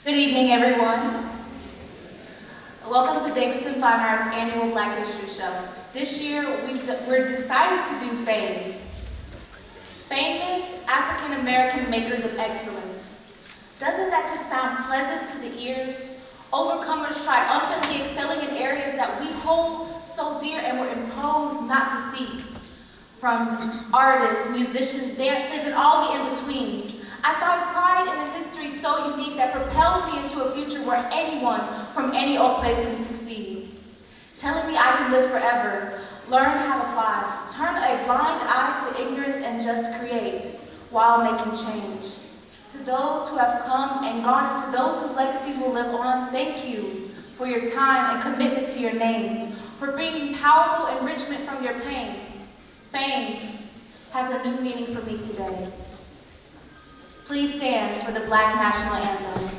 Good evening, everyone. Welcome to Davidson Fine Arts' annual Black History Show. This year, we're decided to do F.A.M.E. Famous African American makers of excellence. Doesn't that just sound pleasant to the ears? Overcomers triumphantly excelling in areas that we hold so dear and were imposed not to see. From artists, musicians, dancers, and all the in-betweens. I find pride in a history so unique that propels me into a future where anyone from any old place can succeed. Telling me I can live forever, learn how to fly, turn a blind eye to ignorance and just create while making change. To those who have come and gone and to those whose legacies will live on, thank you for your time and commitment to your names, for bringing powerful enrichment from your pain. F.A.M.E. has a new meaning for me today. Please stand for the Black National Anthem.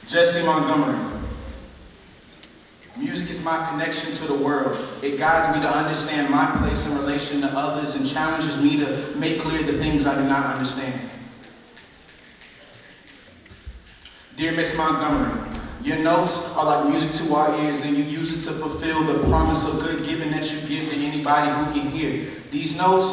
Jesse Montgomery. Music is my connection to the world. It guides me to understand my place in relation to others and challenges me to make clear the things I do not understand. Dear Miss Montgomery, your notes are like music to our ears, and you use it to fulfill the promise of good giving that you give to anybody who can hear. These notes,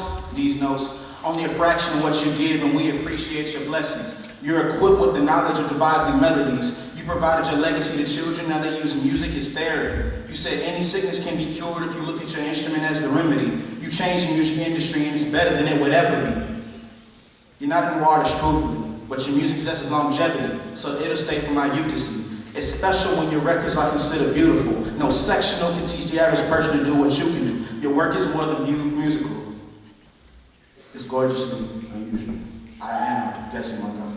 only a fraction of what you give, and we appreciate your blessings. You're equipped with the knowledge of devising melodies. You provided your legacy to children, now they use music as therapy. You said any sickness can be cured if you look at your instrument as the remedy. You changed the music industry, and it's better than it would ever be. You're not a new artist, truthfully, but your music possesses longevity, so it'll stay for my youth to see. It's special when your records are considered beautiful. No sectional can teach the average person to do what you can do. Your work is more than musical. It's gorgeously unusual. I am Jesse Montgomery.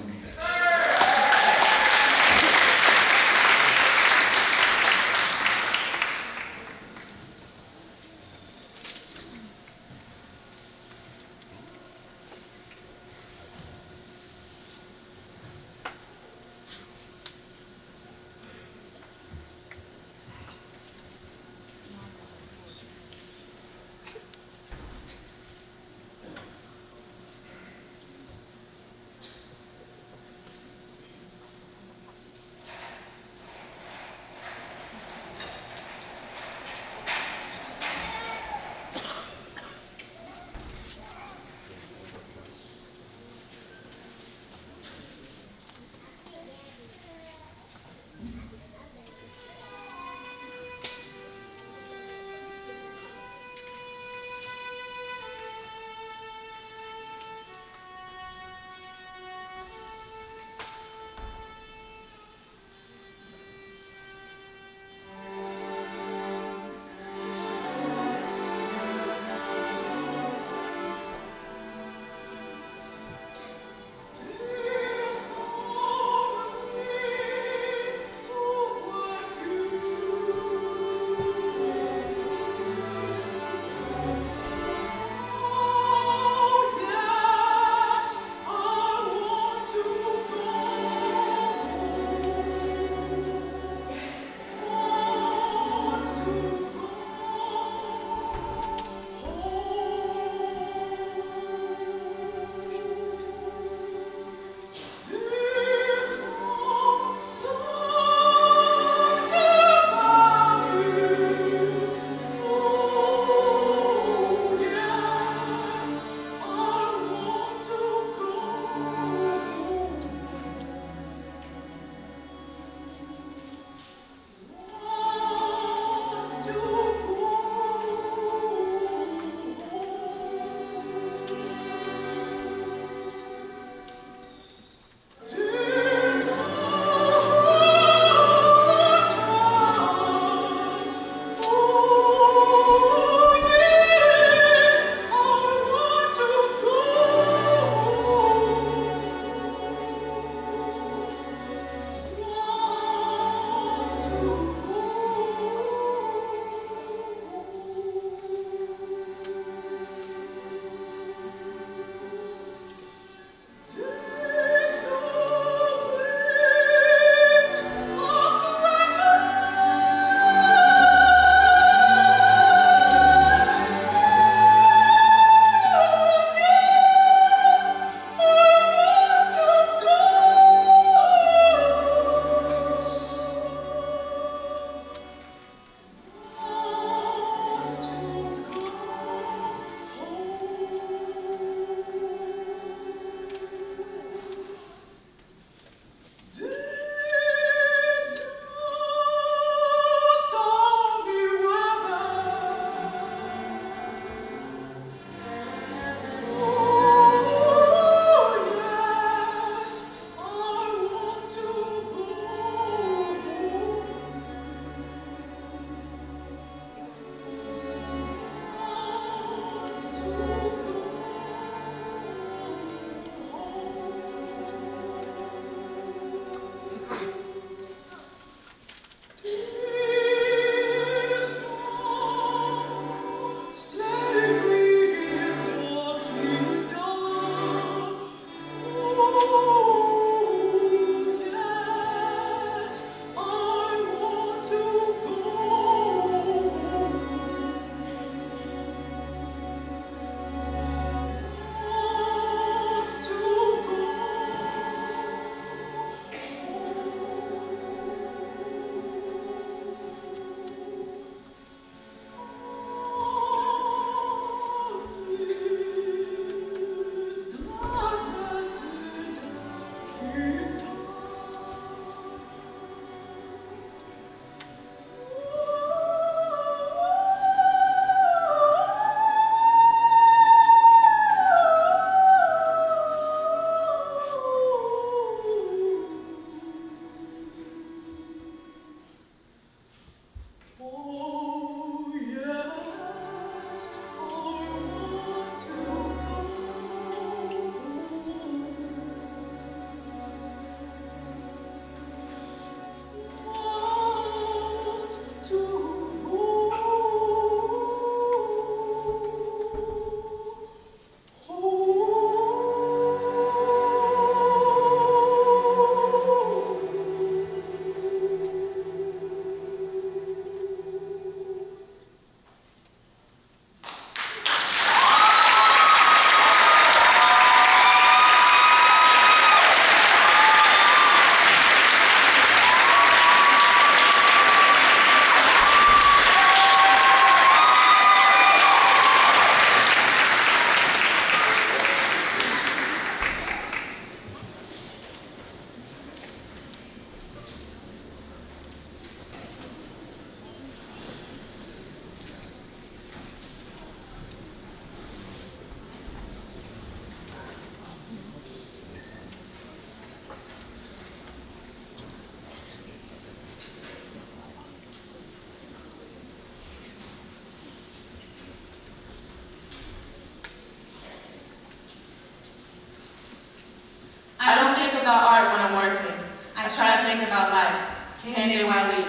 make about life. Kehinde Wiley.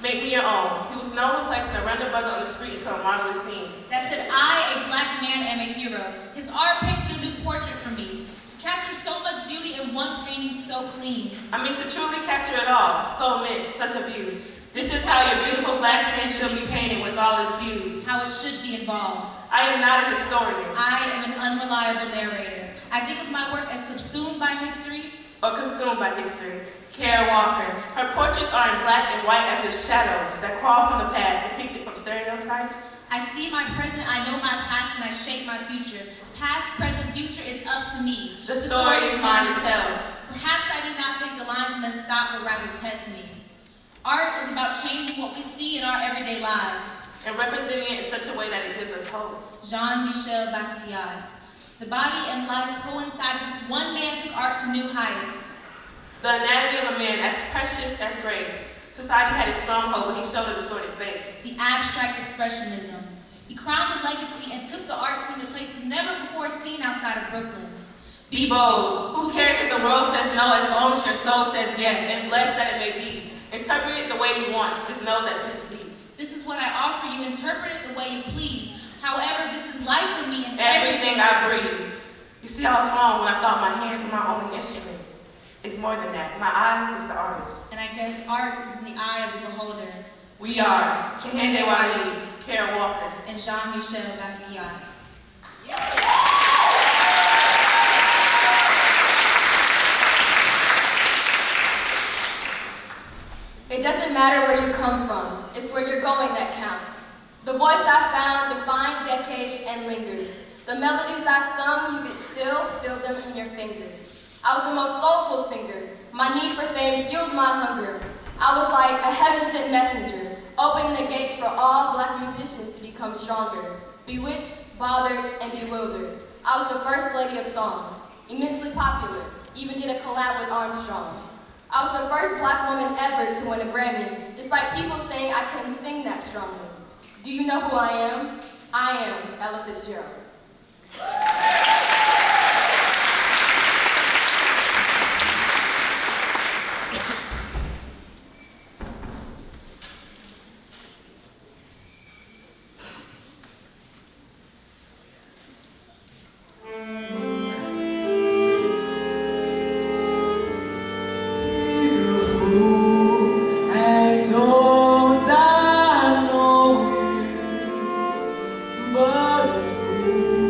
Make me your own. He was known for placing a random brother on the street to a marvelous scene. That said, I, a black man, am a hero. His art painted a new portrait for me. To capture so much beauty in one painting so clean. I mean, to truly capture it all, so immense, such a view. This is how your beautiful black skin should be painted with all its hues. How it should be involved. I am not a historian. I am an unreliable narrator. I think of my work as subsumed by history or consumed by history. Kara Walker. Her portraits are in black and white as if shadows that crawl from the past, depicted from stereotypes. I see my present, I know my past, and I shape my future. Past, present, future, it's up to me. The story is mine to tell. Perhaps I do not think the lines must stop, but rather test me. Art is about changing what we see in our everyday lives. And representing it in such a way that it gives us hope. Jean-Michel Basquiat. The body and life coincide as this one man took art to new heights. The anatomy of a man as precious as grace. Society had its stronghold, but he showed a distorted face. The abstract expressionism. He crowned a legacy and took the art scene to places never before seen outside of Brooklyn. Be bold. Who cares if the world says no as long as your soul says yes, and blessed that it may be. Interpret it the way you want. Just know that this is me. This is what I offer you. Interpret it the way you please. However, this is life for me and everything I breathe. You see, I was wrong when I thought my hands were my only instrument. It's more than that. My eye is the artist. And I guess art is in the eye of the beholder. We are Kehinde Wiley, Kara Walker, and Jean-Michel Basquiat. It doesn't matter where you come from, it's where you're going that counts. The voice I found defined decades and lingered. The melodies I sung, you could still feel them in your fingers. I was the most soulful singer. My need for fame fueled my hunger. I was like a heaven-sent messenger, opening the gates for all black musicians to become stronger. Bewitched, bothered, and bewildered. I was the first lady of song, immensely popular, even did a collab with Armstrong. I was the first black woman ever to win a Grammy, despite people saying I couldn't sing that strongly. Do you know who I am? I am Ella Fitzgerald. But a fool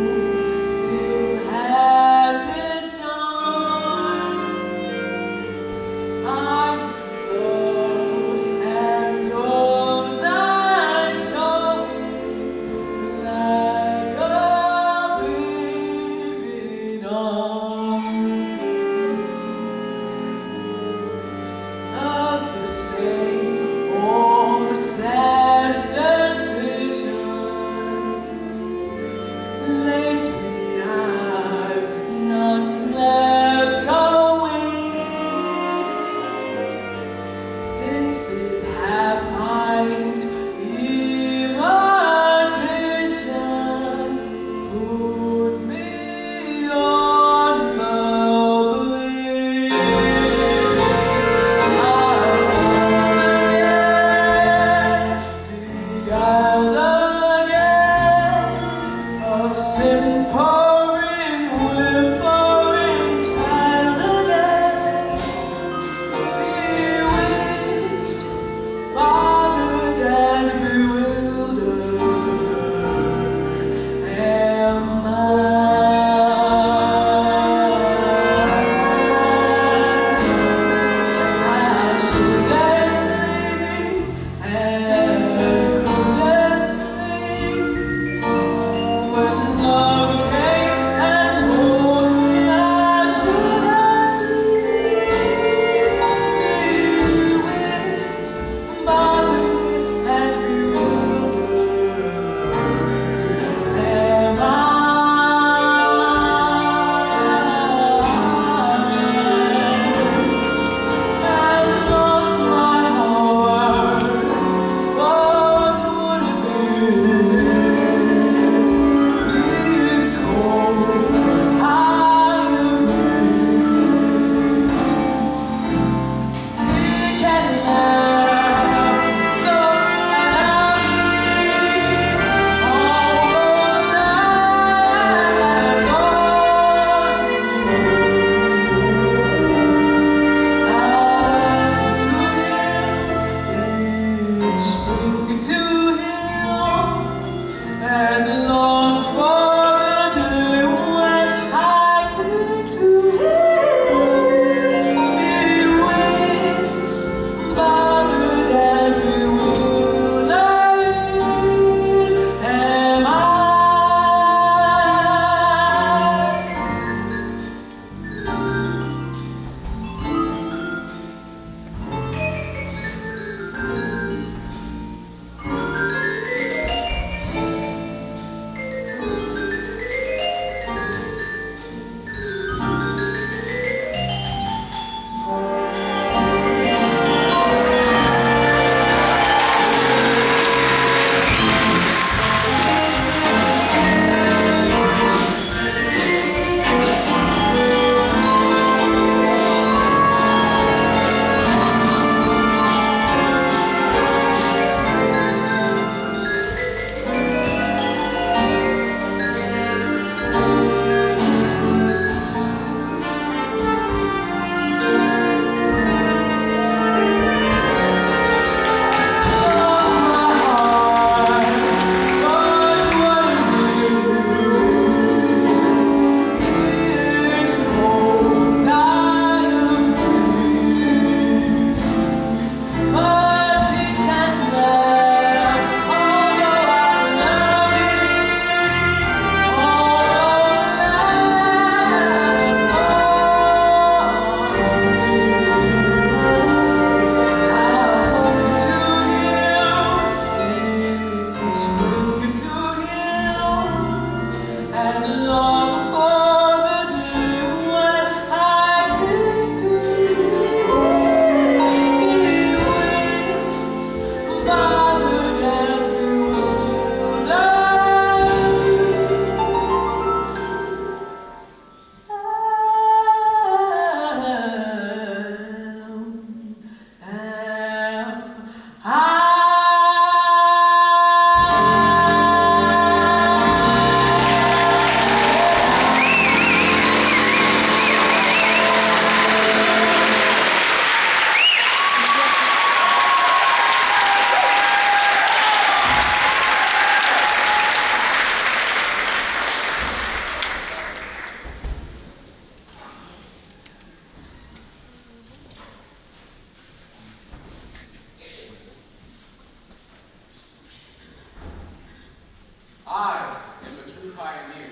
I am a true pioneer.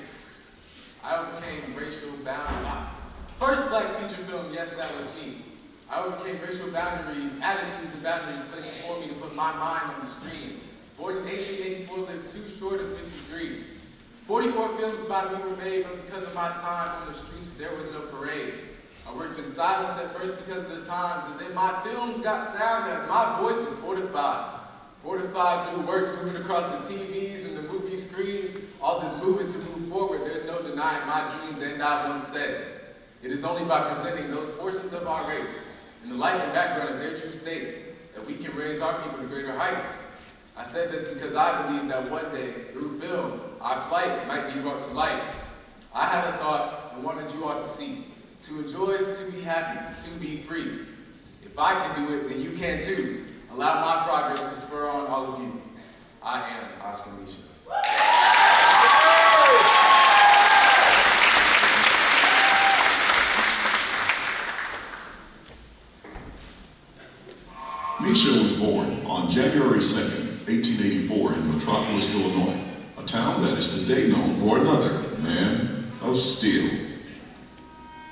I overcame racial boundaries. First black feature film, yes, that was me. I overcame racial boundaries, attitudes and boundaries placed before me to put my mind on the screen. Born in 1884, lived too short of 53. 44 films about me were made, but because of my time on the streets, there was no parade. I worked in silence at first because of the times, and then my films got sound as my voice was fortified. Fortified through works moving across the TVs and the movie screens, all this movement to move forward, there's no denying my dreams, and I once said, it is only by presenting those portions of our race in the life and background of their true state that we can raise our people to greater heights. I said this because I believe that one day, through film, our plight might be brought to light. I had a thought and wanted you all to see, to enjoy, to be happy, to be free. If I can do it, then you can too. Allow my progress to spur on all of you. I am Oscar Micheaux. Micheaux was born on January 2nd, 1884 in Metropolis, Illinois, a town that is today known for another man of steel.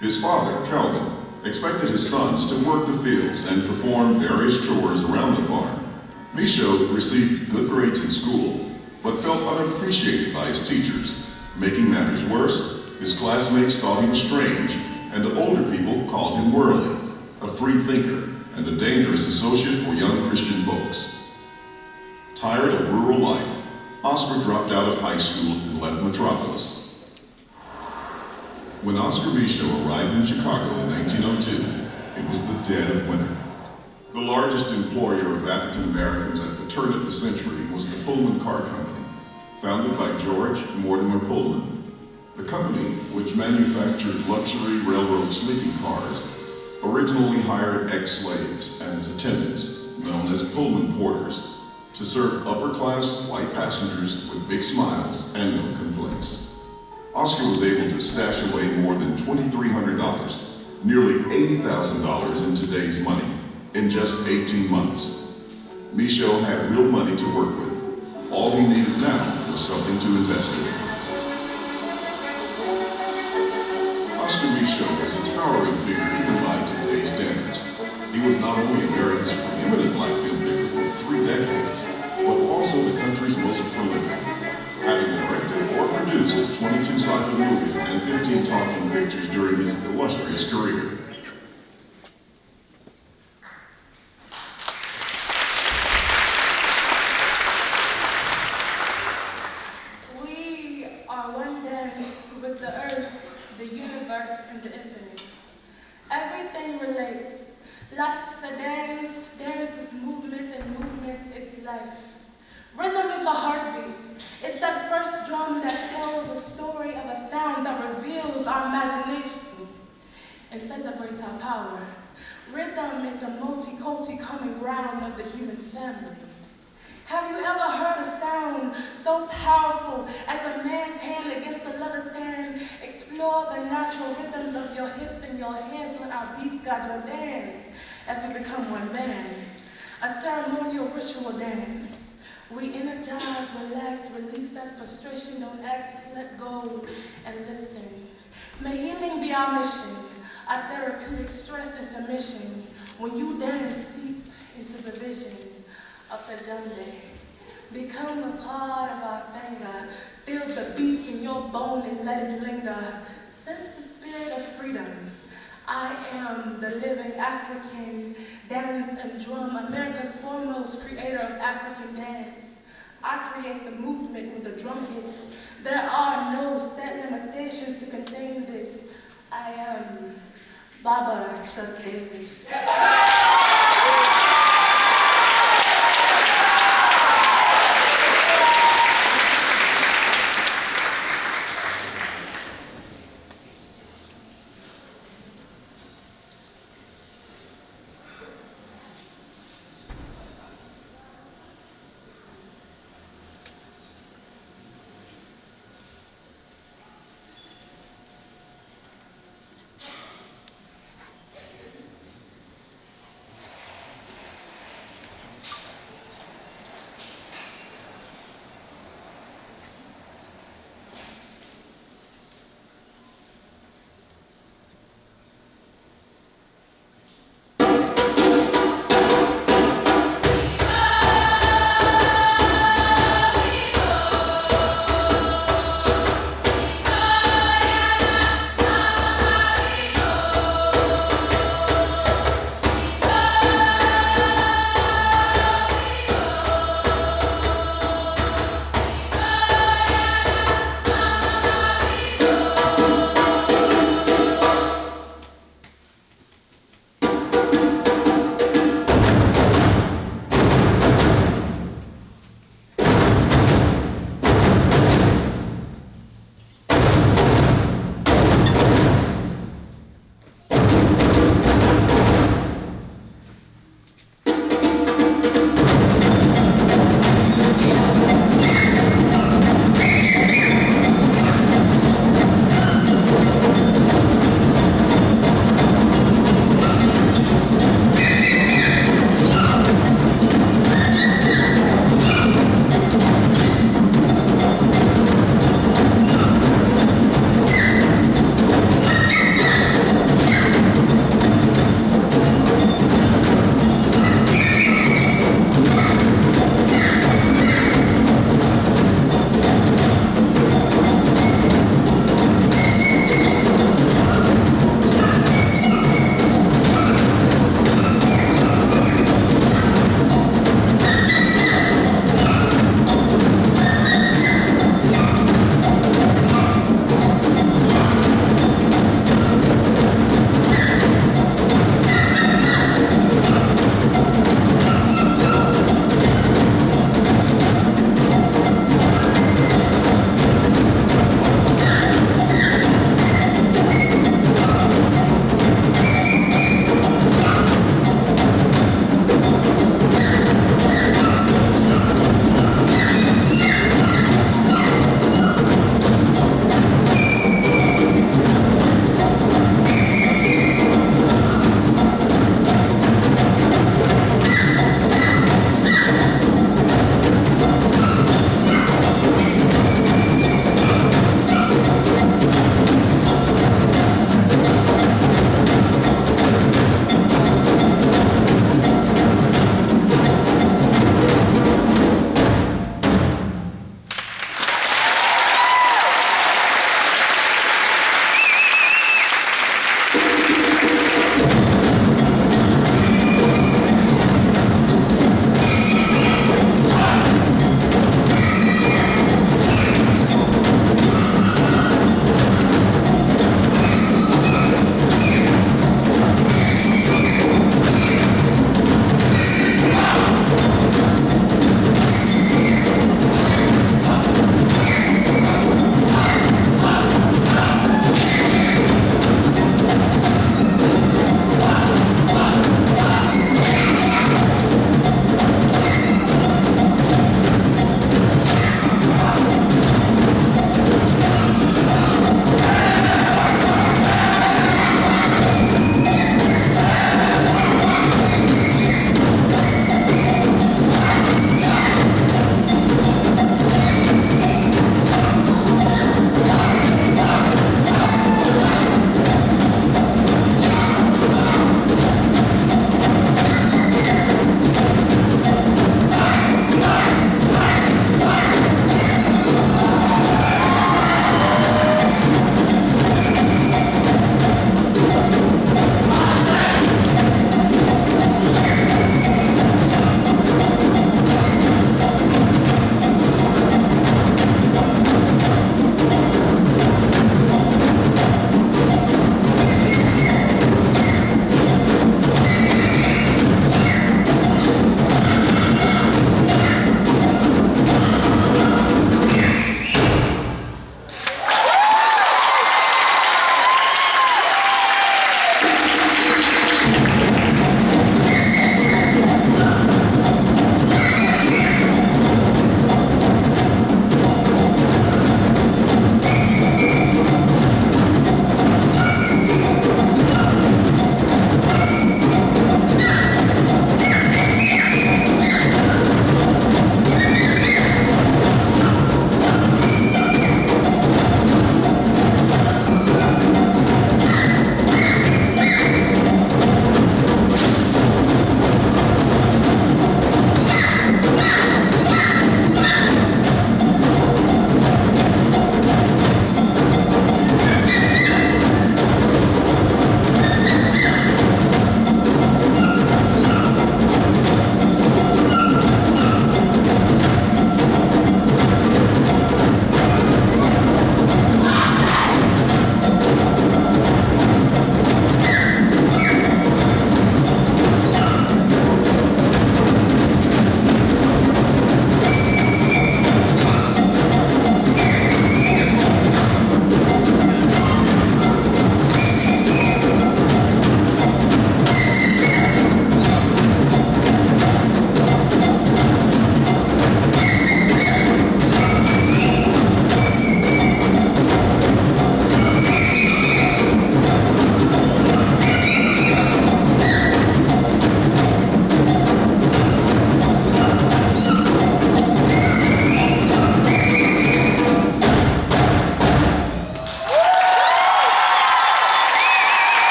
His father, Calvin, expected his sons to work the fields and perform various chores around the farm. Micheaux received good grades in school, but felt unappreciated by his teachers. Making matters worse, his classmates thought he was strange, and the older people called him worldly, a free thinker, and a dangerous associate for young Christian folks. Tired of rural life, Oscar dropped out of high school and left Metropolis. When Oscar Micheaux arrived in Chicago in 1902, it was the dead of winter. The largest employer of African Americans at the turn of the century was the Pullman Car Company, founded by George Mortimer Pullman. The company, which manufactured luxury railroad sleeping cars, originally hired ex-slaves as attendants, known as Pullman porters. to serve upper-class white passengers with big smiles and no complaints. Oscar was able to stash away more than $2,300, nearly $80,000 in today's money, in just 18 months. Micheaux had real money to work with. All he needed now was something to invest in. Oscar Micheaux is a towering figure even by today's standards. He was not only America's preeminent black filmmaker for 3 decades, but also the country's most prolific, having directed or produced 22 silent movies and 15 talking pictures during his illustrious career. We are one dance with the earth, the universe, and the infinite. Everything relates. Like the dance, dance is movement, and movement is life. Rhythm is a heartbeat. It's that first drum that tells a story of a sound that reveals our imagination and celebrates our power. Rhythm is the multi-culti common ground of the human family. Have you ever heard a sound so powerful as a man's hand against a leather tan? Explore the natural rhythms of your hips and your hands. Let our beats guide your dance as we become one band. A ceremonial ritual dance. We energize, relax, release that frustration. Don't ask, just let go and listen. May healing be our mission, a therapeutic stress intermission. When you dance, seep into the vision of the Jumde. Become a part of our thanga. Feel the beats in your bone and let it linger. Sense the spirit of freedom. I am the living African dance and drum, America's foremost creator of African dance. I create the movement with the drum hits. There are no set limitations to contain this. I am Baba Chuck Davis.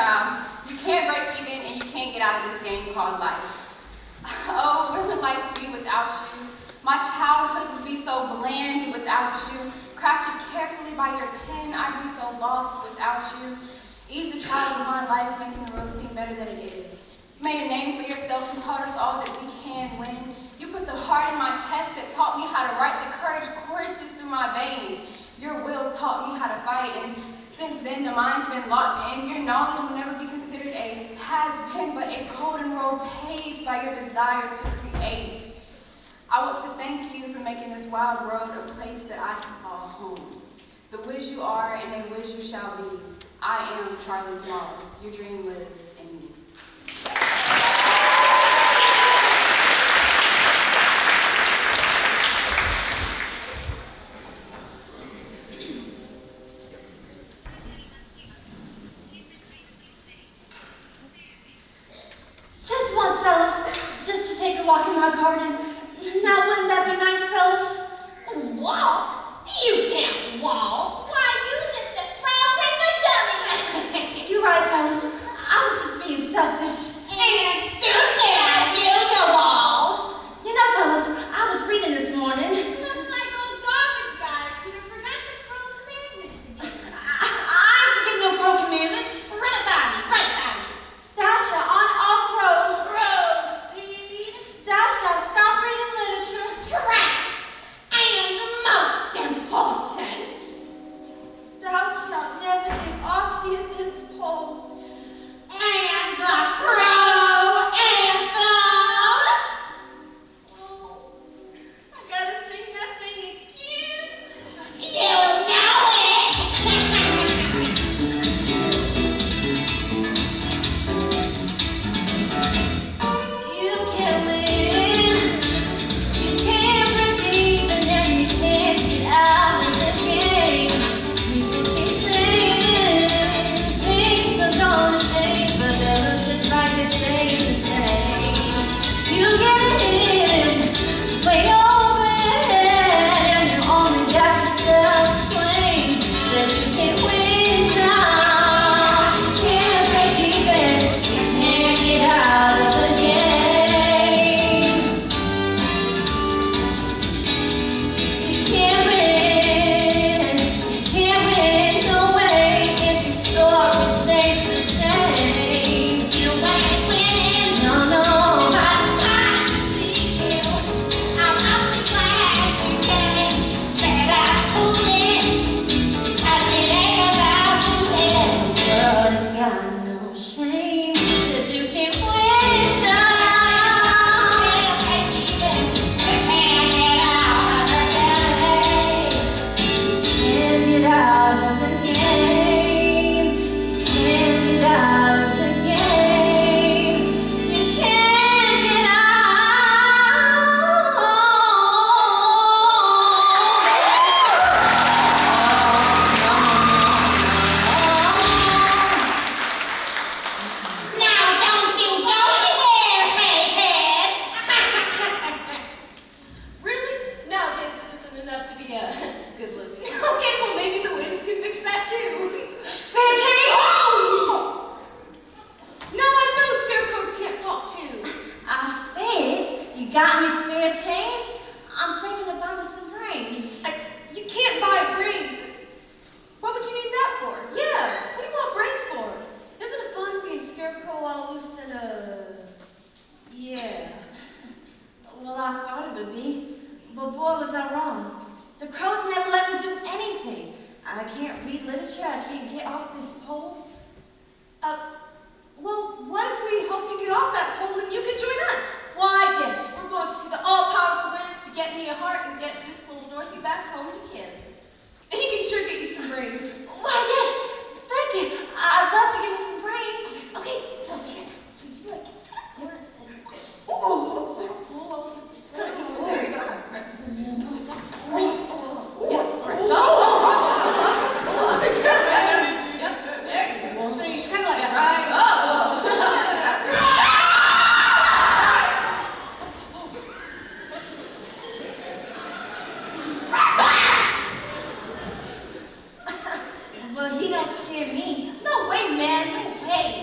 child. You can't break even and you can't get out of this game called life. Oh, where would life be without you? My childhood would be so bland without you. Crafted carefully by your pen, I'd be so lost without you. Ease the trials of my life, making the road seem better than it is. You made a name for yourself and taught us all that we can win. You put the heart in my chest that taught me how to write the courage courses through my veins. Your will taught me how to fight, and since then the mind's been locked in. Your knowledge will never be considered a has-been, but a golden road paved by your desire to create. I want to thank you for making this wild road a place that I can call home. The wiz you are and a wiz you shall be. I am Charlie Smalls. Your dream lives in me. Just once, fellas. Just to take a walk in my garden. Now, wouldn't that be nice, fellas? Walk? You can't walk. Why, you just a scrub paper dummy. You're right, fellas. I was just being selfish. And stupid as usual. You know, fellas, I was reading this morning. Looks like those garbage guys here forgot the pro commandments again. I forget no pro commandments. Run it by me, run it by me. Thou shalt honor all pros. Proceed. Thou shalt stop reading literature. Trash. And the most important. Thou shalt never give off here this pole. And the crow anthem. Oh, I gotta sing that thing again. You know it. You can't win, you can't redeem, and then you can't get out of the game. You can keep saying things are gonna change, but never just like it stays the same. You get in, way over, and you only got yourself to blame. That you can't win, child, can't break even, can't get out of the game. You can't win no way if the story stays the same. You ain't winning. No, no, But I see you. I'm awfully glad you came. Said I'm fooling. 'Cause it ain't about fooling. the world has got no shame that you can't win now. Can't get out of the game. Can't get out of the game. You can't get Now don't you go anywhere, hey head. Really? Nowadays it isn't enough to be good looking. Okay, well maybe the wigs can fix that too. Spare change? No, I know scarecrows can't talk too. I said, you got me spare change? I'm saving to buy me some brains. You can't buy brains. What would you need that for? Yeah, what do you want brains for? Isn't it fun being scarecrow all loose and yeah. Well, I thought it would be, but boy, was I wrong. The crows never let me do anything. I can't read literature, I can't get off this pole. Well, what if we help you get off that pole and you can join us? Why, yes, we're going to see the all-powerful wiz to get me a heart and get this little Dorothy back home to Kansas. And he can sure get you some brains. Why, yes, thank you. I'd love to give me some brains. Okay, okay. So you like, So you just kind of like right up. Well, he don't scare me. No way, man, no way.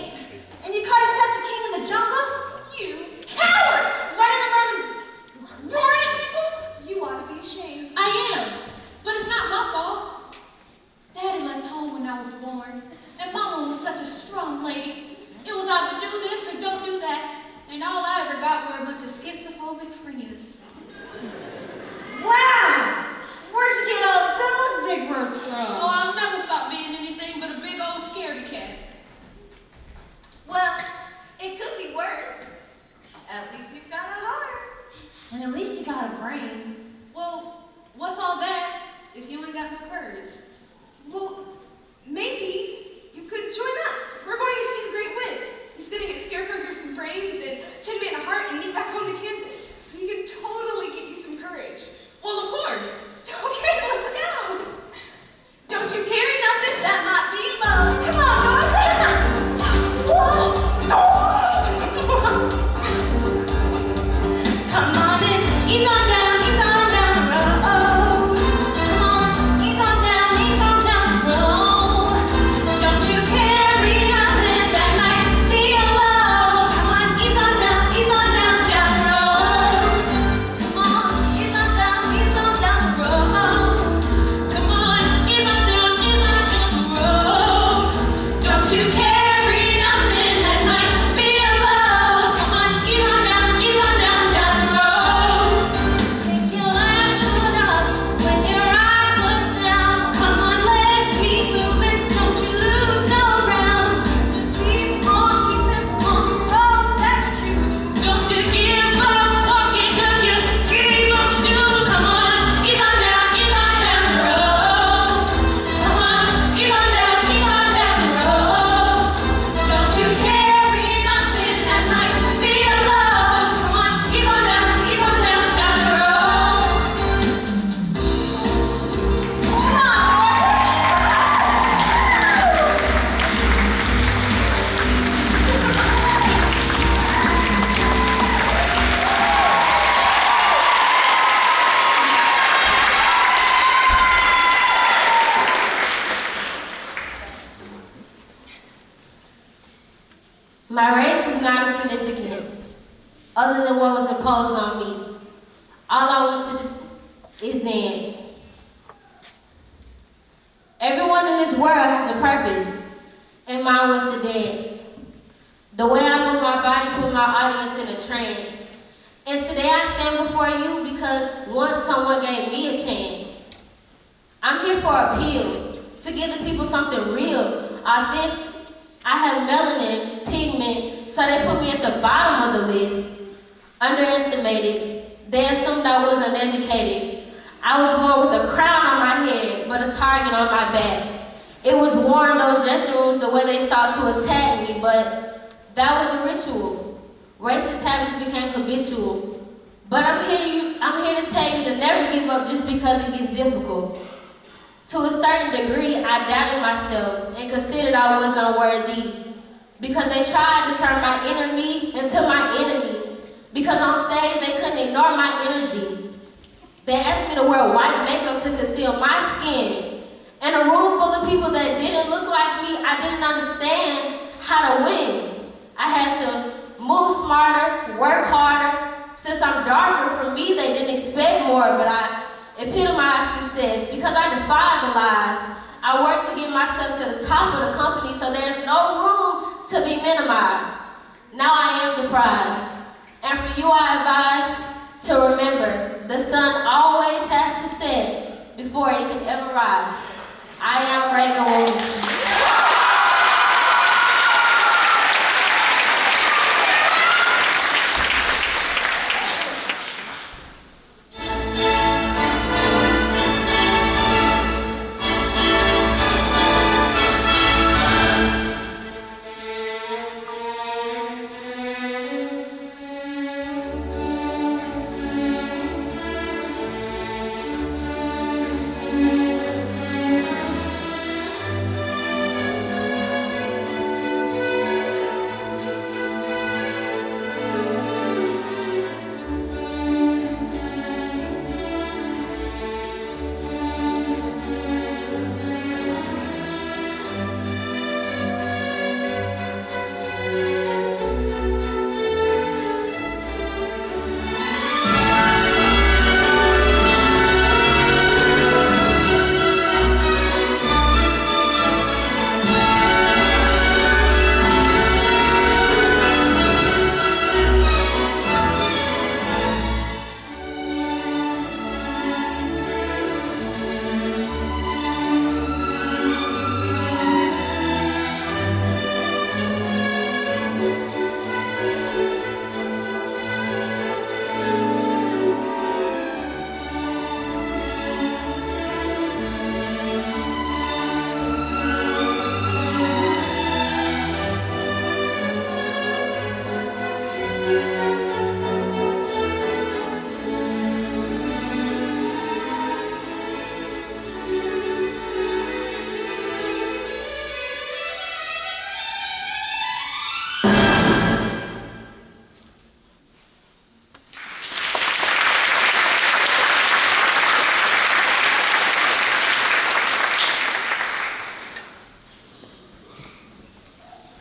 My race is not of significance, other than what was imposed on me. All I want to do is dance. Everyone in this world has a purpose, and mine was to dance. The way I move my body put my audience in a trance. And today I stand before you because once someone gave me a chance. I'm here for appeal, to give the people something real, authentic. I have melanin, pigment, so they put me at the bottom of the list. Underestimated, they assumed I was uneducated. I was born with a crown on my head, but a target on my back. It was worn those dressing rooms the way they sought to attack me, but that was the ritual. Racist habits became habitual. But I'm here to tell you to never give up just because it gets difficult. To a certain degree, I doubted myself and considered I was unworthy because they tried to turn my inner me into my enemy because on stage they couldn't ignore my energy. They asked me to wear white makeup to conceal my skin. In a room full of people that didn't look like me, I didn't understand how to win. I had to move smarter, work harder. Since I'm darker, for me, they didn't expect more, but I epitomized success because I defied the lies. I worked to get myself to the top of the company so there's no room to be minimized. Now I am the prize. And for you, I advise to remember, the sun always has to set before it can ever rise. I am Reagan Wilson.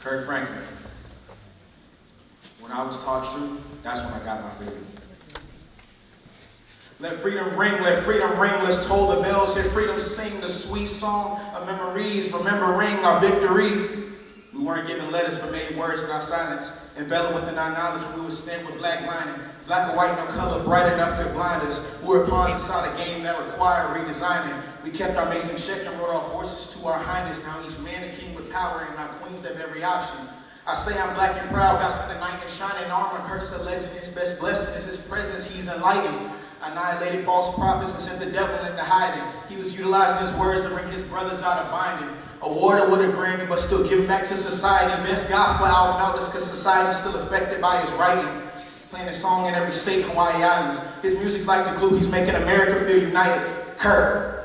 Kirk Franklin. When I was taught truth, that's when I got my freedom. Let freedom ring, let's toll the bells, hear freedom sing the sweet song of memories, remembering our victory. We weren't given letters but made words in our silence, enveloped within our knowledge. We were stamped with black lining, black or white, no color, bright enough to blind us. We were pawns inside a game that required redesigning. We kept our mason check and rode our horses to our highness. Now each man a king with power and our queens have every option. I say I'm black and proud, God sent a knight in shining armor, cursed a legend, his best blessing is his presence, he's enlightened. Annihilated false prophets and sent the devil into hiding. He was utilizing his words to bring his brothers out of binding. Awarded with a Grammy, but still giving back to society. Best gospel album out is because society's still affected by his writing. Playing a song in every state, Hawaii Islands. His music's like the glue, he's making America feel united. Kirk.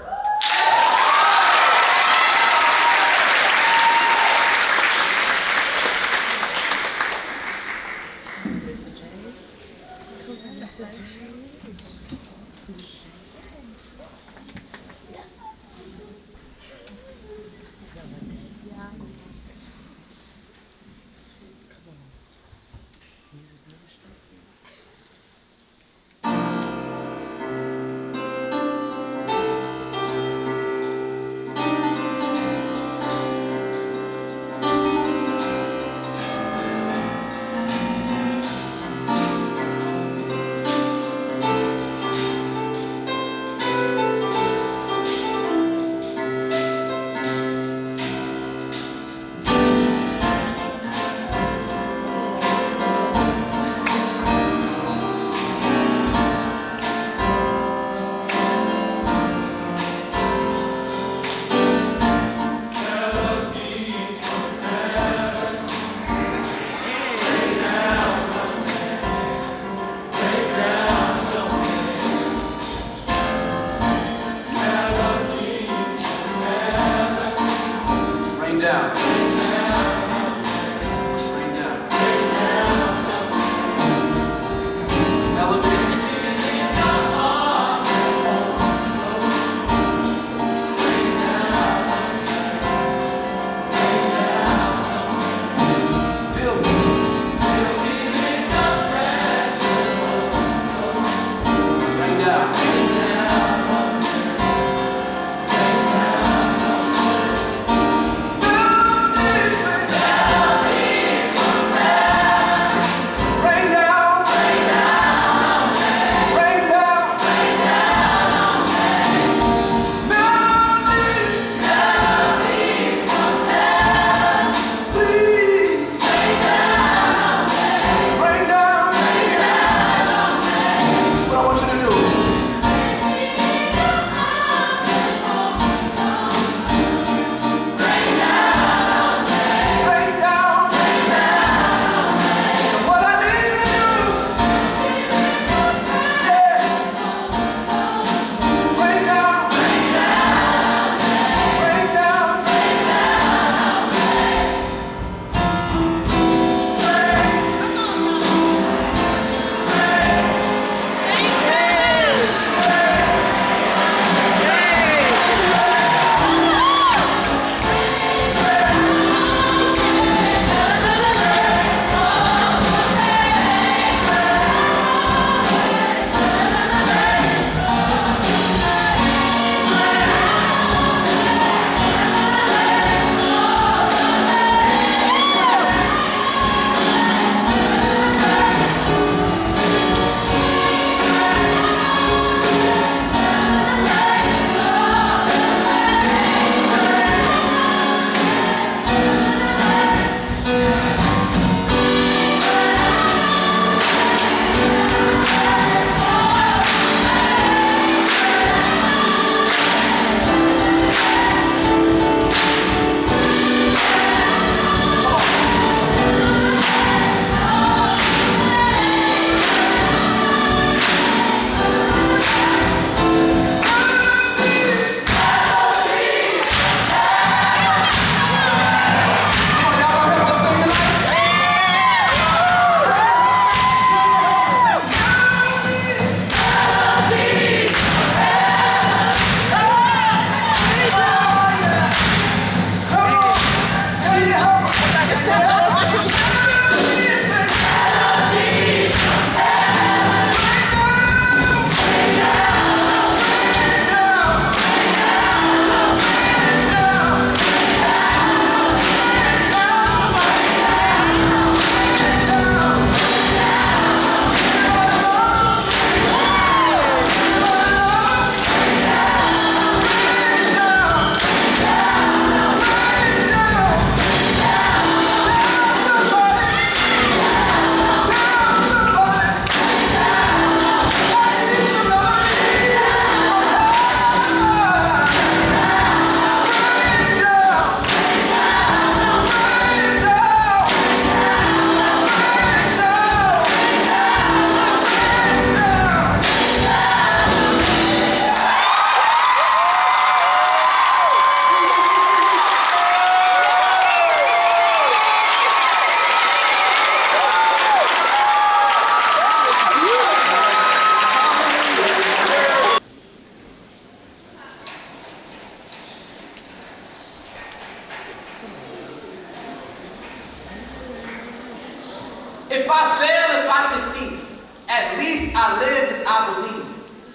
If I fail, if I succeed, at least I live as I believe.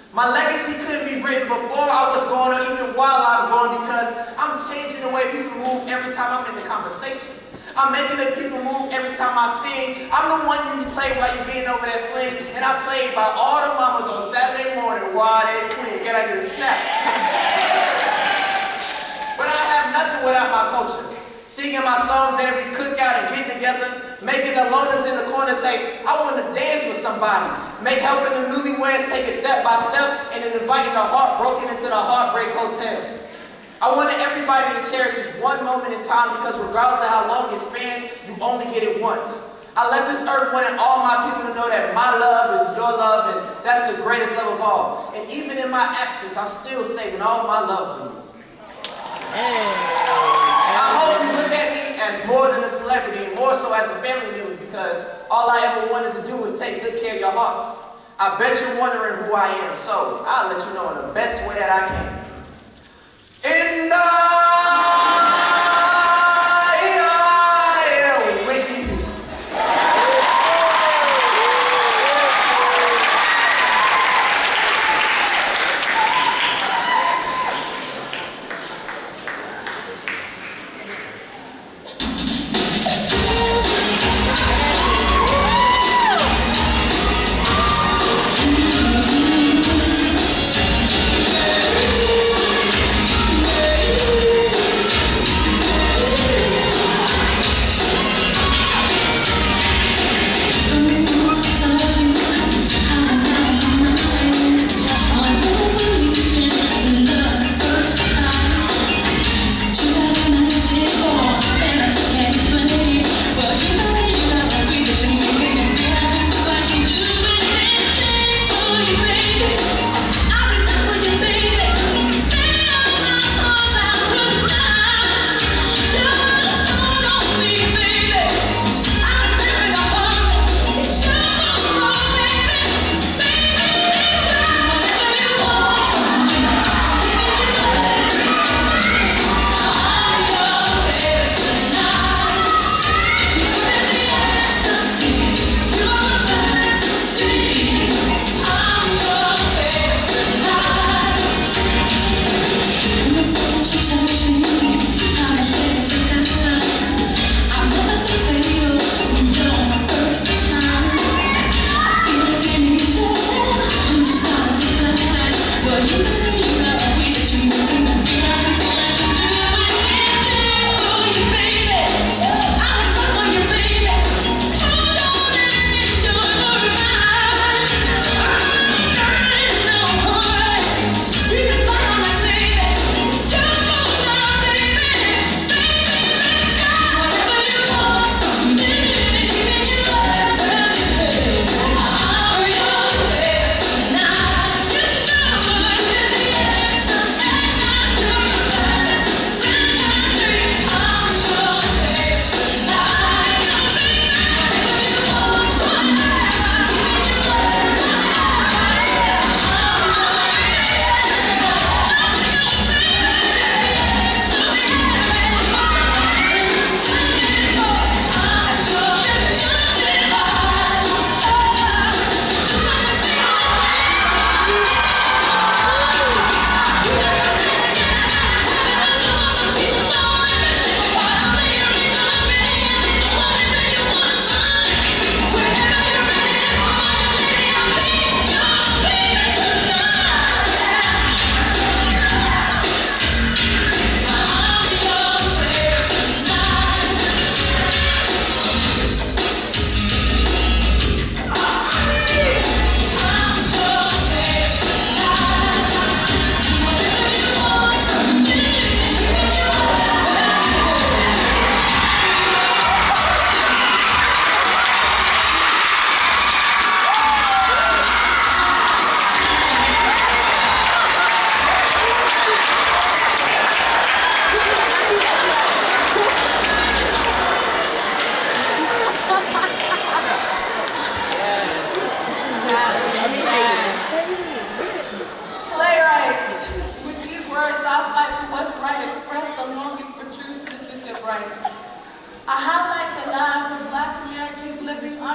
My legacy couldn't be written before I was gone or even while I'm gone because I'm changing the way people move every time I'm in the conversation. I'm making the people move every time I sing. I'm the one you play while you're getting over that fling, and I played by all the mamas on Saturday morning while they clean. Can I get a snap? But I have nothing without my culture. Singing my songs at every cookout and getting together, making the loners in the corner say, I want to dance with somebody. Helping the newlyweds take it step by step, and then inviting the heartbroken into the Heartbreak Hotel. I wanted everybody to cherish this one moment in time because regardless of how long it spans, you only get it once. I left this earth wanting all my people to know that my love is your love, and that's the greatest love of all. And even in my absence, I'm still saving all my love for you. I hope you look at me as more than a celebrity, more so as a family member, because all I ever wanted to do was take good care of your hearts. I bet you're wondering who I am, so I'll let you know in the best way that I can. In the Whitney Houston.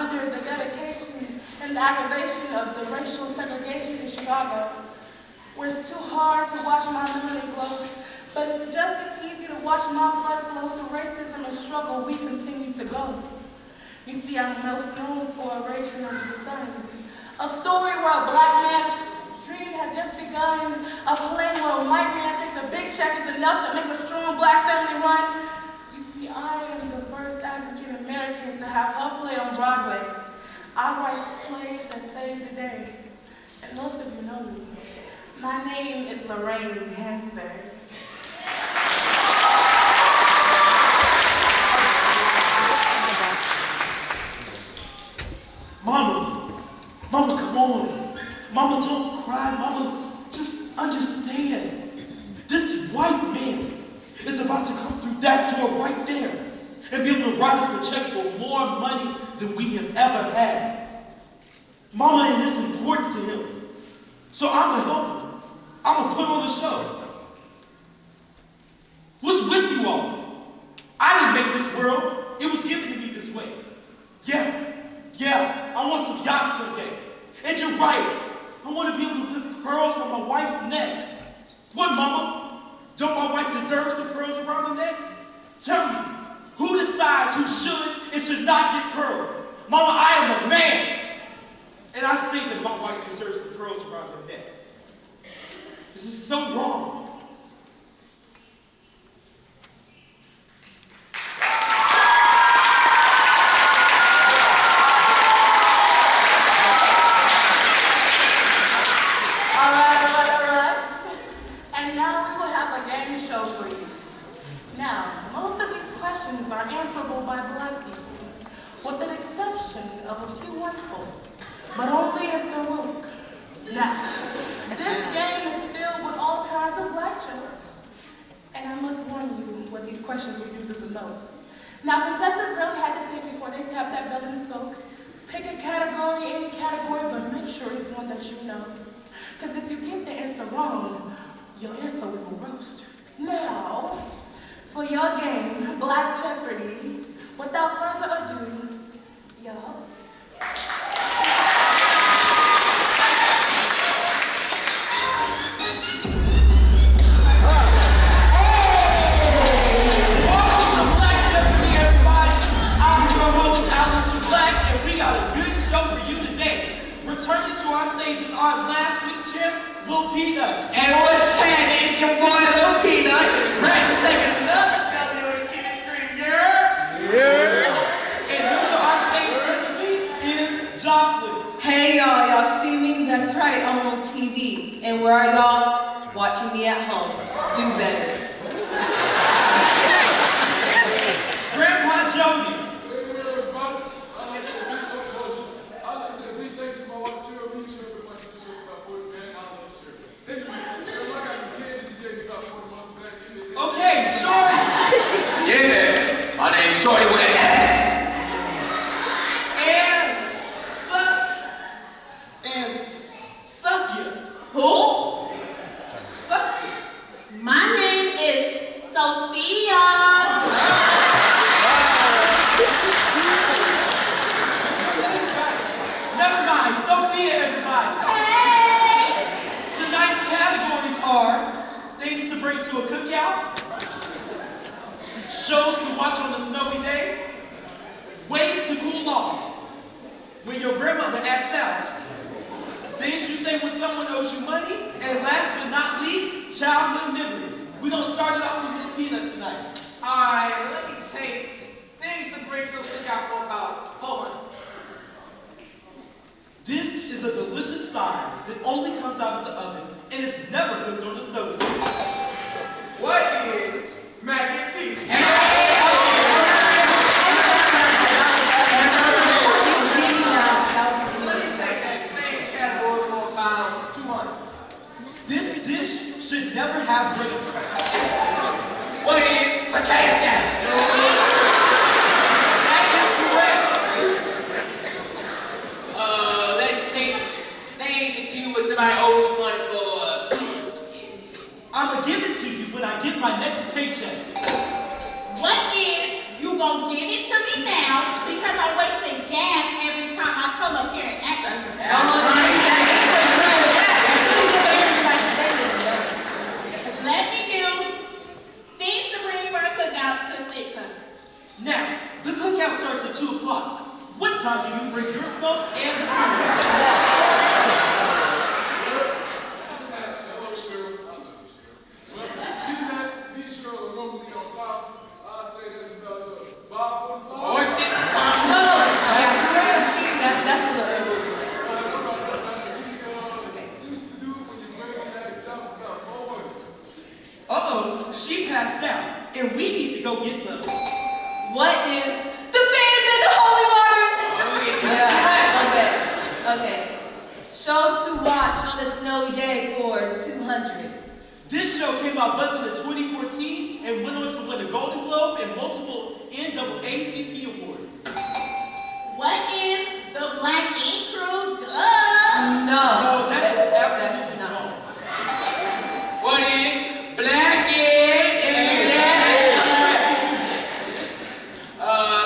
under the dedication and the aggravation of the racial segregation in Chicago, where it's too hard to watch my melanin glow, but it's just as easy to watch my blood flow through racism and struggle we continue to go. You see, I'm most known for Erasure Under the Sun, a story where a black man's dream had just begun, a play where a white man thinks a big check is enough to make a strong black family run. You see, I am the first African American to have her play on Broadway. I write plays that save the day, and most of you know me. My name is Lorraine Hansberry. Mama, come on. Mama, don't cry. Mama, just understand. This white man is about to come through that door right there and be able to write us a check for more money than we have ever had. Mama, and it's important to him. So I'm gonna help him. I'm gonna put on the show. What's with you all? I didn't make this world. It was given to me this way. Yeah, I want some yachts someday. And you're right. I want to be able to put pearls on my wife's neck. What, Mama? Don't my wife deserve some pearls around her neck? Tell me, who decides who should and should not get pearls? Mama, I am a man. And I say that my wife deserves some pearls around her neck. This is so wrong. Are answerable by black people, with the exception of a few white folk, but only if they're woke. Now, this game is filled with all kinds of black jokes, and I must warn you what these questions will do the most. Now, contestants really had to think before they tapped that bell and spoke. Pick a category, any category, but make sure it's one that you know. Because if you get the answer wrong, your answer will roast. Now, for your game, Black Jeopardy, without further ado, your host. Welcome to Black Jeopardy, everybody. I'm your host, Alistair Black, and we got a good show for you today. Returning to our stage is our last week's champ, Lil Peanut. And what's happening? It's your boy Lil Peanut, ready to take another W on the TV screen, And new to our stage this week is Jocelyn. Hey y'all see me? That's right, I'm on TV. And where are y'all? Watching me at home. Do better. Grandpa Jody. Okay, Shorty. Yeah, man. My name's Shorty with an S. Sophia. Who? Sophia. My name is Sophia. Never mind, Sophia, everybody. Hey! Tonight's categories are things to bring to a cookout, shows to watch on a snowy day, ways to cool off, when your grandmother acts out, things you say when someone owes you money, and last but not least, childhood memories. We're gonna start it off with Lil Peanut tonight. Alright, let me take things to bring to the cookout for about 400. This is a delicious side that only comes out of the oven and is never cooked on the stove. What is mac and cheese? Let me take that same category for about 200. This dish should never have raisins. What is potato salad? o'clock. What time do you bring yourself and the food? Hello, Cheryl. I love you, Cheryl. Well, given that me and Cheryl are normally on top, I'd say that's about 5:45. Oh, it's 6 o'clock. No, that's for the early. Uh-oh, she passed out, and we need to go get them. What is the fans in the holy water? Okay. Shows to watch on a snowy day for 200. This show came out buzzing in 2014 and went on to win a Golden Globe and multiple NAACP awards. What is the Black Ink Crew? Duh! No, that is absolutely not. wrong. What is Blackish?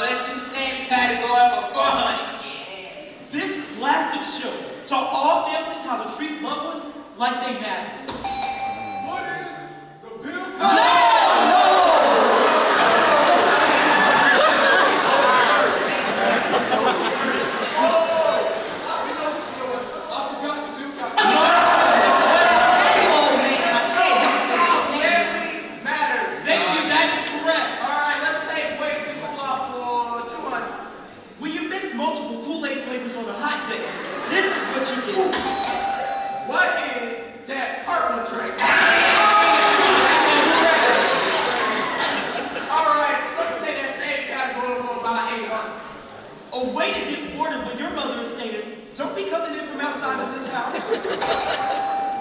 Let's do the same category for 400. This classic show taught all families how to treat loved ones like they matter. What is the Bill Cosby? No!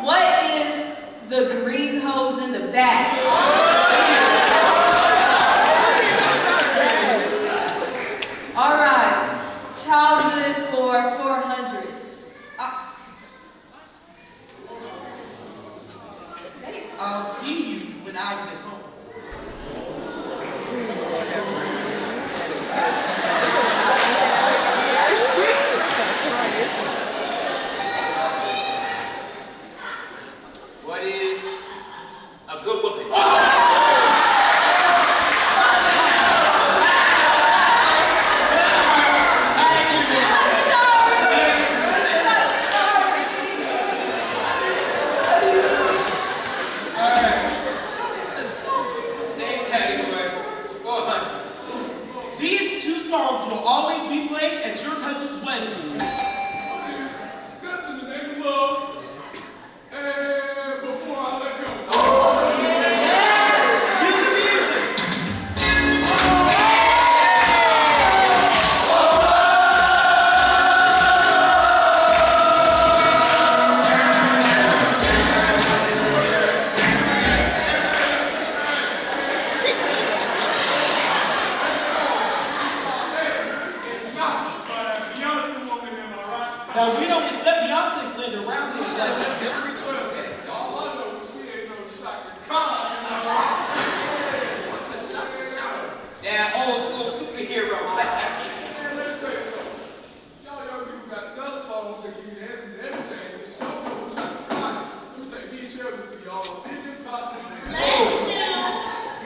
What is the green hose in the back? All right, childhood for 400. I'll see you when I get home. What is a good whooping? Same category, 400. These two songs will always be played at your cousin's wedding. Step in the name of love. And before I let go. Cue the music. Now, we don't accept Beyonce slander around this legend. All I know is she ain't no Shaka Khan. What's a shocker? They're old school superhero. Man, let me tell you something. Y'all young people got telephones that give you the answer to everything, but you don't know who Shaka Khan is. Let me tell you, me and Cheryl used to be all up in them costumes. Let's do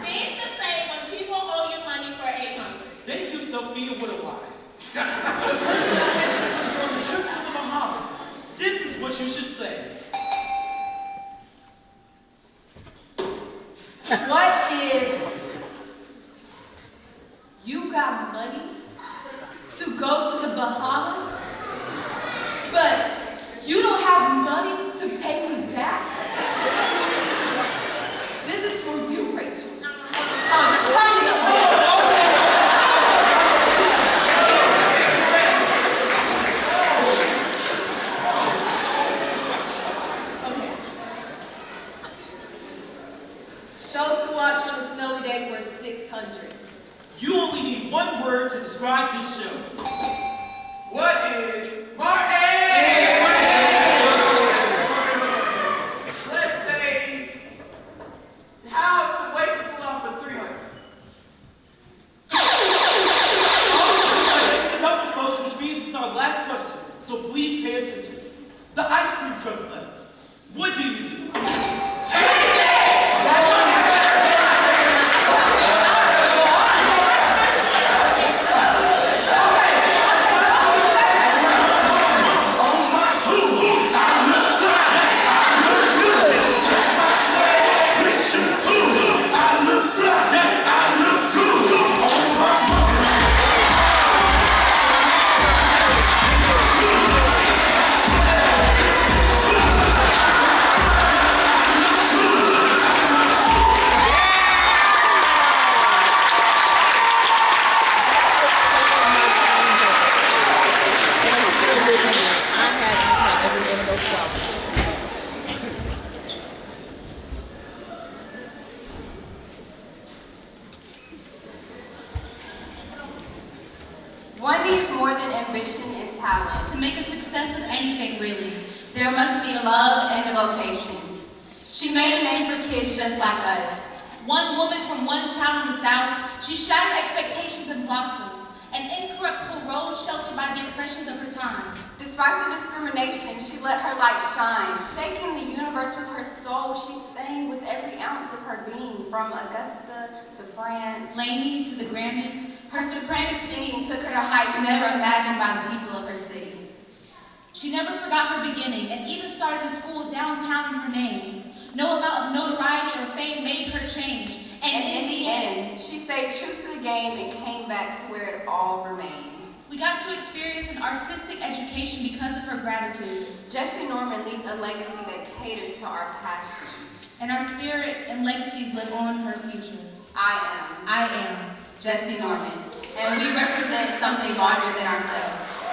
things to say when people owe you money for 800. Thank you, Sophia Whittlewine. The person that entrance is on the trip to the Bahamas. This is what you should say. What is you got money to go to the Bahamas, but you don't have money to pay me back? This is for you, Rachel. Turn it up. Shows to watch on a snowy day for 600. You only need one word to describe this show. What is Martin? Let's take how to waste a pull off for 300. A couple folks, which means it's our last question, so please pay attention. The ice cream truck left. What do you do? Okay, One needs more than ambition and talent. To make a success of anything, really, there must be a love and a vocation. She made a name for kids just like us. One woman from one town in the South, she shattered expectations and blossomed, an incorruptible rose sheltered by the oppressions of her time. Despite the discrimination, she let her light shine. Shaking the universe with her soul, she sang with every ounce of her being, from Augusta to France, Laney to the Grammys, her sopranic singing took her to heights never imagined by the people of her city. She never forgot her beginning and even started a school downtown in her name. No amount of notoriety or fame made her change. And in the end, she stayed true to the game and came back to where it all remained. We got to experience an artistic education because of her gratitude. Jessie Norman leaves a legacy that caters to our passions. And our spirit and legacies live on in her future. I am Jessie Norman, and we represent something larger than ourselves.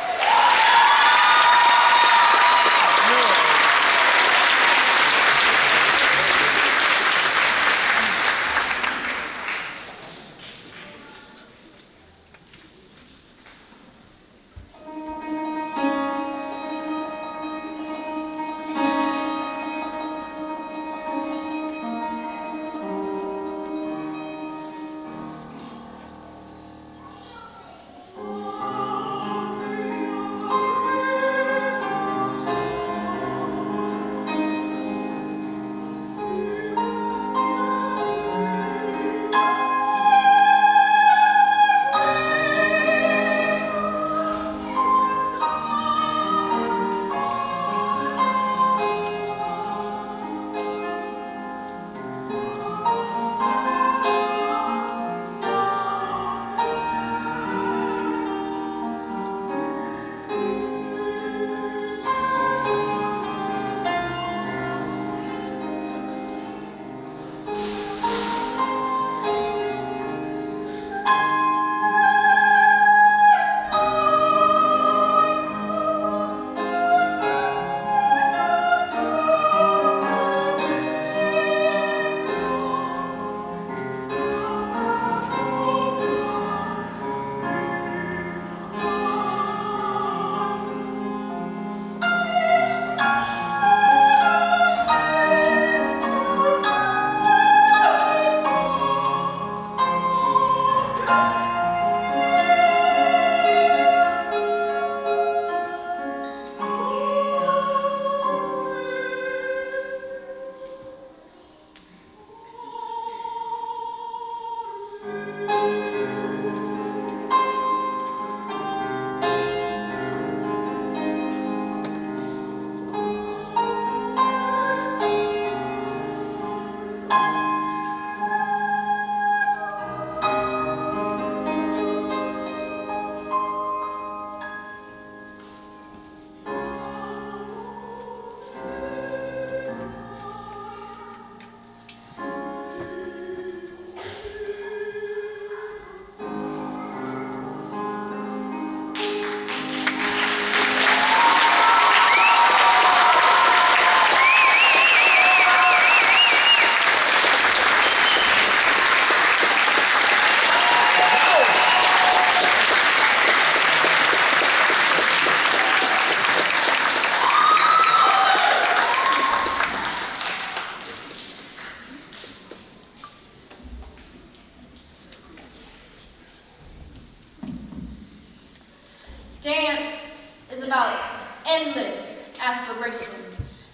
Dance is about endless aspiration.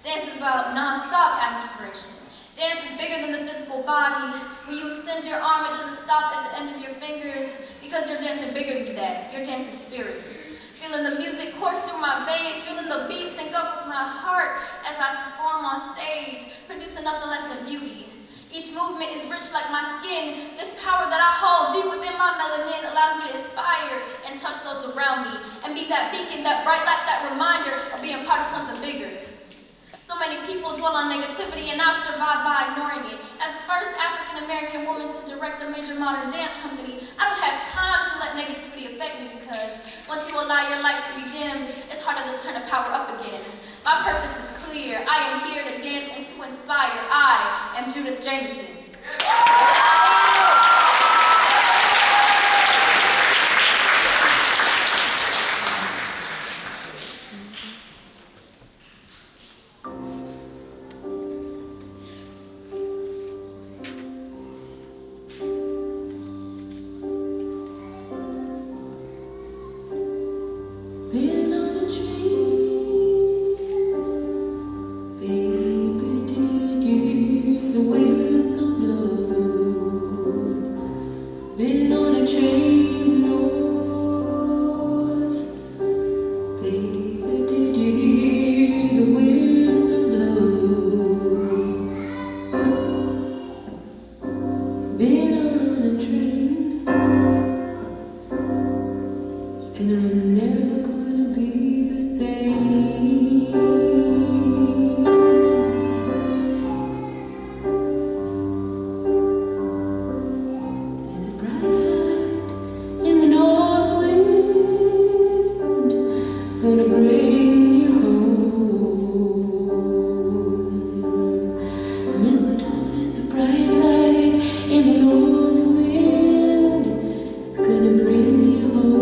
Dance is about non-stop aspiration. Dance is bigger than the physical body. When you extend your arm, it doesn't stop at the end of your fingers because you're dancing bigger than that. You're dancing spirit. Feeling the music course through my veins, feeling the beat sync up with my heart as I perform on stage, producing nothing less than beauty. Each movement is rich like my skin. This power that I hold deep within my melanin allows me to inspire and touch those around me and be that beacon, that bright light, that reminder of being part of something bigger. So many people dwell on negativity and I've survived by ignoring it. As the first African-American woman to direct a major modern dance company, I don't have time to let negativity affect me because once you allow your lights to be dim, it's harder to turn the power up again. My purpose is clear. I am here to dance and to inspire. I am Judith Jameson. Been on a train, baby, did you hear the whistle blow? Been on a train north, baby, did you hear the whistle blow? Been on a train, and I'm never gonna be the same. There's a bright light in the north wind, gonna bring you home. Mister, there's a bright light in the north wind, it's gonna bring you home.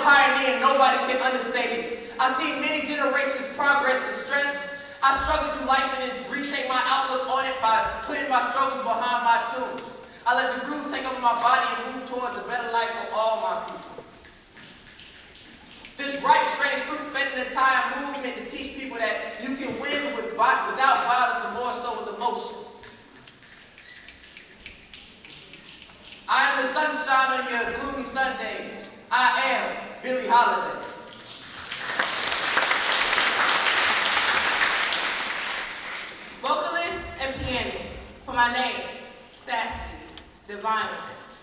a pioneer, nobody can understate it. I see many generations progress and stress. I struggle through life and then reshape my outlook on it by putting my struggles behind my tunes. I let the grooves take over my body and move towards a better life for all my people. This ripe, strange fruit fed an entire movement to teach people that you can win without violence and more so with emotion. I am the sunshine on your gloomy Sundays. I am Billie Holiday. Vocalist and pianist, for my name, sassy, divine.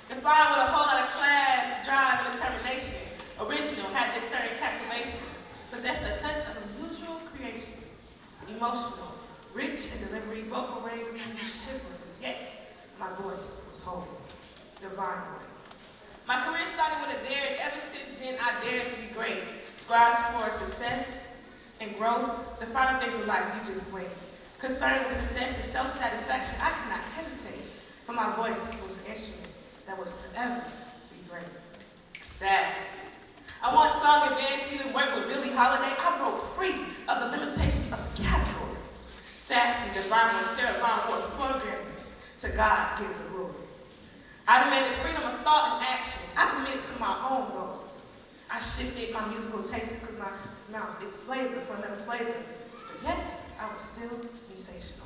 Defined with a whole lot of class, drive, and determination. Original, had this certain captivation. Possessed a touch of unusual creation. Emotional, rich in delivery, vocal range leave you shivering, but yet my voice was whole. Divine one. My career started with a dare, and ever since then I dared to be great. Strive for success and growth. The final things of life, you just wait. Concerned with success and self-satisfaction, I could not hesitate, for my voice was an instrument that would forever be great. Sassy. I once sung and danced, even worked with Billie Holiday. I broke free of the limitations of the category. Sassy, divine one, Sarah Vaughan won 4 Grammys. To God give the glory. I demanded freedom of thought and action. I committed to my own goals. I shifted my musical tastes because my mouth is flavor for another flavor. But yet, I was still sensational.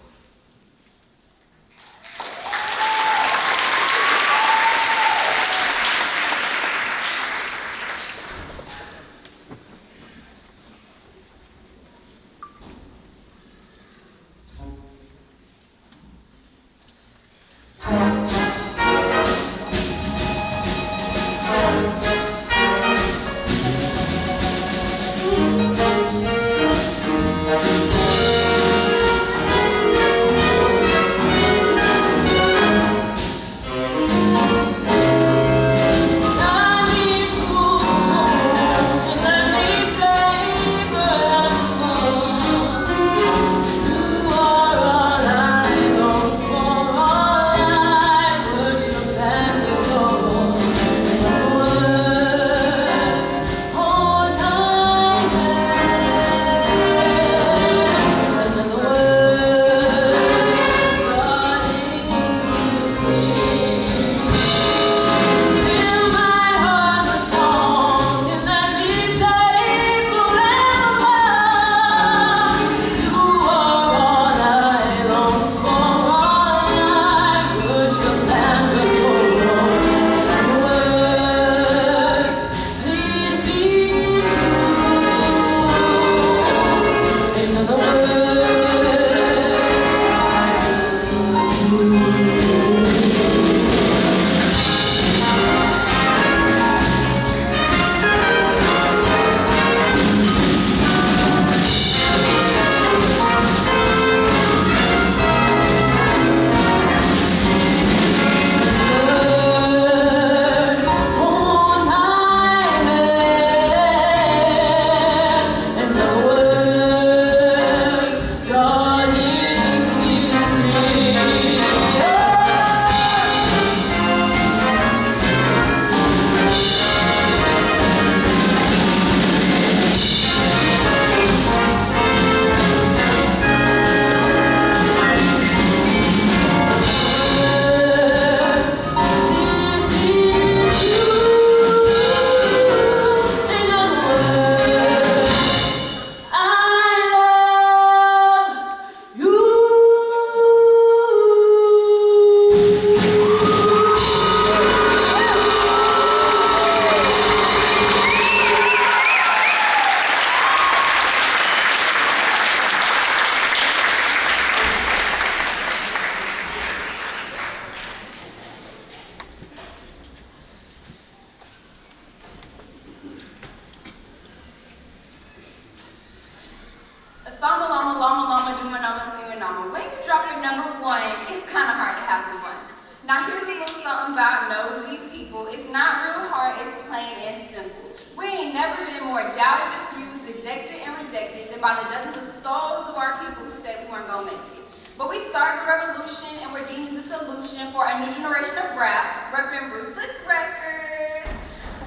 Now here's a little something about nosy people. It's not real hard, it's plain and simple. We ain't never been more doubted, diffused, dejected, and rejected than by the dozens of souls of our people who said we weren't gonna make it. But we started a revolution and we're deemed as a solution for a new generation of rap, repping Ruthless Records.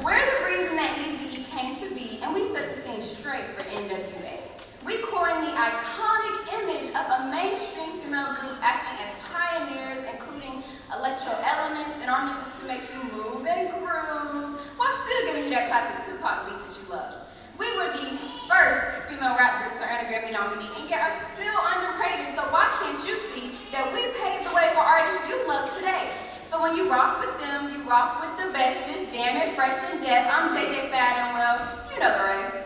We're the reason that Eazy-E came and we set the scene straight for NWA. We coined the iconic image of a mainstream female group acting as pioneers, including electro elements in our music to make you move and groove, while still giving you that classic Tupac beat that you love. We were the first female rap group to earn a Grammy nominee, and yet are still underrated, so why can't you see that we paved the way for artists you love today? So when you rock with them, you rock with the best, just damn it, fresh and deaf. I'm JJ Fad, and well, you know the rest.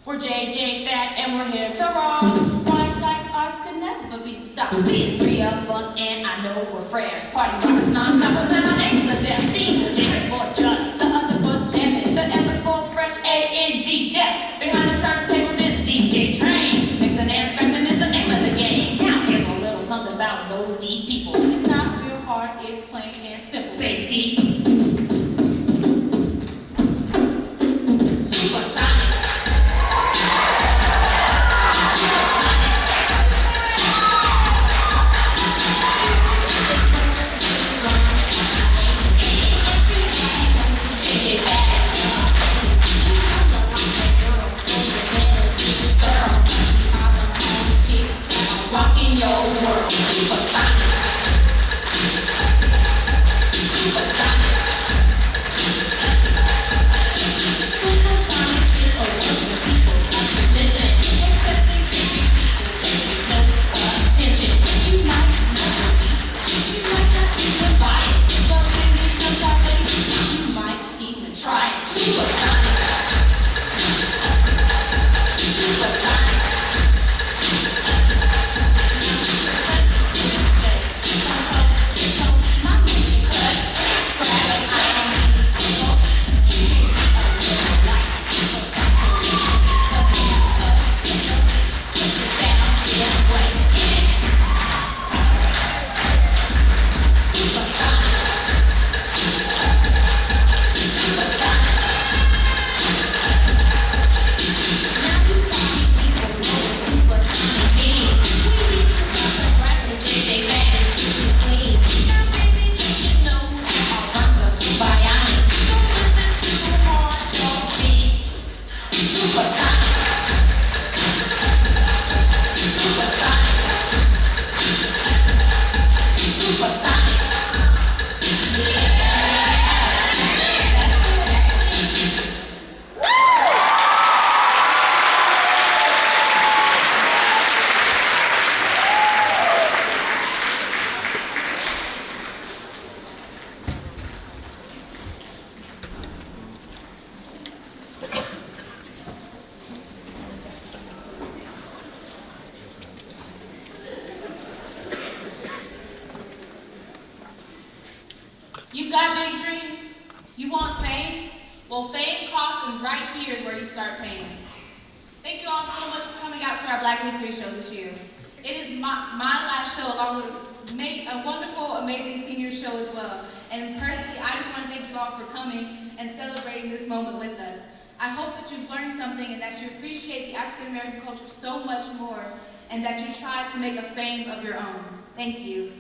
We're JJ Fat and we're here to rock. Boys like us can never be stopped. See, it's three of us and I know we're fresh. Party rockers, non-stoppers, and our names are deaf. See, the J is for just, the other for jamming. The F is for fresh, A-N-D, deaf. Behind the turntables is DJ Train. Mixing and scratching is the name of the game. Now here's a little something about nosy people. It's not real hard, it's plain and simple. Big D. Rocking your world, supersonic. Supersonic. Supersonic is a word for people start to listen, especially big people that know attention. You might not even buy it, but when it comes out ready, you might even try it. Supersonic. Supersonic. You've got big dreams? You want fame? Well, fame costs, and right here is where you start paying. Thank you all so much for coming out to our Black History Show this year. It is my last show, along with a wonderful, amazing senior show as well. And personally, I just want to thank you all for coming and celebrating this moment with us. I hope that you've learned something and that you appreciate the African American culture so much more, and that you try to make a fame of your own. Thank you.